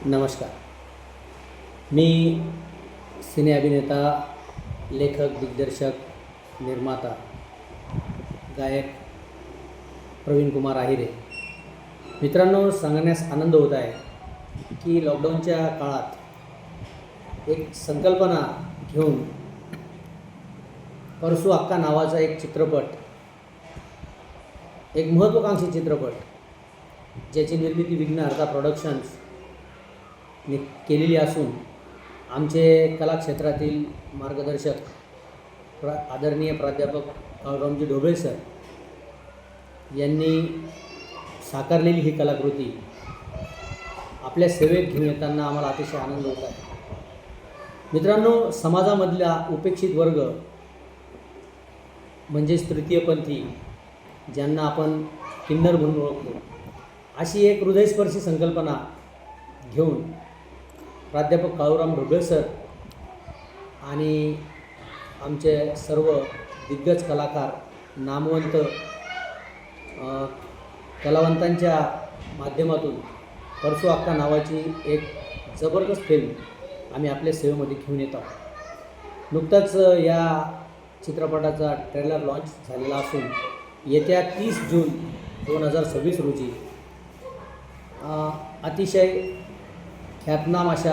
नमस्कार. मी सिने अभिनेता, लेखक, दिग्दर्शक, निर्माता, गायक प्रवीण कुमार आहिरे. मित्रांनो, सांगण्यास आनंद होत आहे की लॉकडाऊनच्या काळात एक संकल्पना घेऊन परसू अक्का नावाचा एक चित्रपट, एक महत्त्वाकांक्षी चित्रपट, ज्याची निर्मिती विघ्नहर्ता प्रोडक्शन्स ने केलेली असून आमचे कला क्षेत्रातील मार्गदर्शक आदरणीय प्राध्यापक काळूरामजी ढोबळे सर यांनी साकारलेली ही कलाकृती आपल्या सेवेत घेऊन येताना आम्हाला अतिशय आनंद होत आहे. मित्रांनो, समाजामधला उपेक्षित वर्ग म्हणजेच तृतीयपंथी, ज्यांना आपण किन्नर म्हणून ओळखतो, अशी एक हृदयस्पर्शी संकल्पना घेऊन प्राध्यापक काळूराम ढोबळे सर आणि आमचे सर्व दिग्गज कलाकार, नामवंत कलावंतांच्या माध्यमातून परसू अक्का नावाची एक जबरदस्त फिल्म आम्ही आपल्या सेवेमध्ये घेऊन येत आहोत. नुकताच या चित्रपटाचा ट्रेलर लॉन्च झालेला असून येत्या 30 जून 2026 रोजी अतिशय ख्यातनाम अशा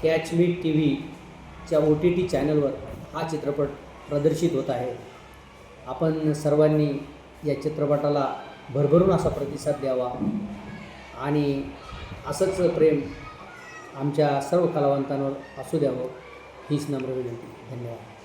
कॅच मी TVच्या OTT चॅनलवर हा चित्रपट प्रदर्शित होत आहे. आपण सर्वांनी या चित्रपटाला भरभरून असा प्रतिसाद द्यावा आणि असंच प्रेम आमच्या सर्व कलावंतांवर असू द्यावं, हीच नम्र विनंती. धन्यवाद.